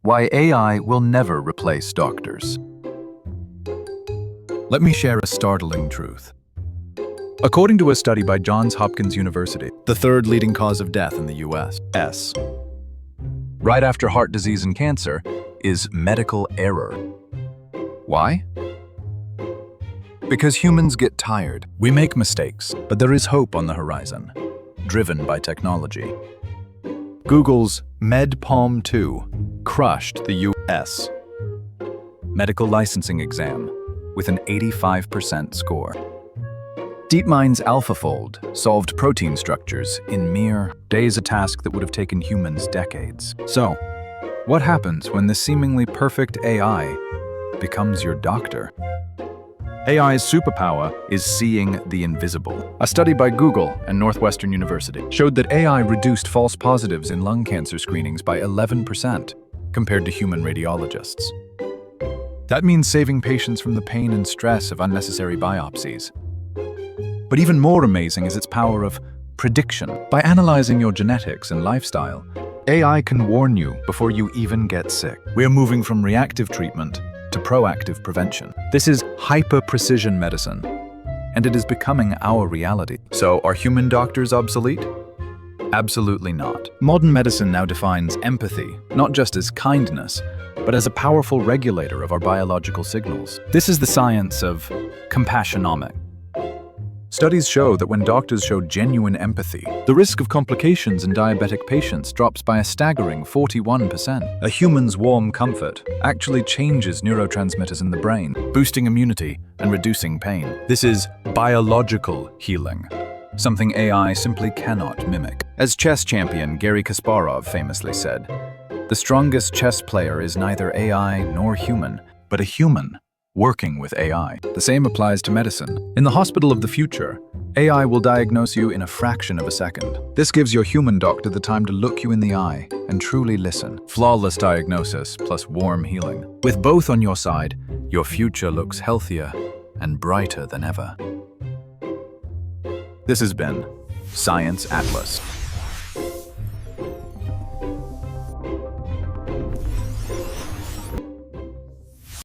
Why AI will never replace doctors. Let me share a startling truth. According to a study by Johns Hopkins University, the third leading cause of death in the US, right after heart disease and cancer, is medical error. Why? Because humans get tired. We make mistakes, but there is hope on the horizon, driven by technology. Google's MedPalm 2 crushed the US medical licensing exam with an 85% score. DeepMind's AlphaFold solved protein structures in mere days, a task that would have taken humans decades. So, what happens when the seemingly perfect AI becomes your doctor? AI's superpower is seeing the invisible. A study by Google and Northwestern University showed that AI reduced false positives in lung cancer screenings by 11% compared to human radiologists. That means saving patients from the pain and stress of unnecessary biopsies. But even more amazing is its power of prediction. By analyzing your genetics and lifestyle, AI can warn you before you even get sick. We're moving from reactive treatment to proactive prevention. This is hyper-precision medicine, and it is becoming our reality. So, are human doctors obsolete? Absolutely not. Modern medicine now defines empathy, not just as kindness, but as a powerful regulator of our biological signals. This is the science of Compassionomics. Studies show that when doctors show genuine empathy, the risk of complications in diabetic patients drops by a staggering 41%. A human's warm comfort actually changes neurotransmitters in the brain, boosting immunity and reducing pain. This is biological healing, something AI simply cannot mimic. As chess champion Garry Kasparov famously said, "The strongest chess player is neither AI nor human, but a human working with AI." The same applies to medicine. In the hospital of the future, AI will diagnose you in a fraction of a second. This gives your human doctor the time to look you in the eye and truly listen. Flawless diagnosis plus warm healing. With both on your side, your future looks healthier and brighter than ever. This has been Science Atlas.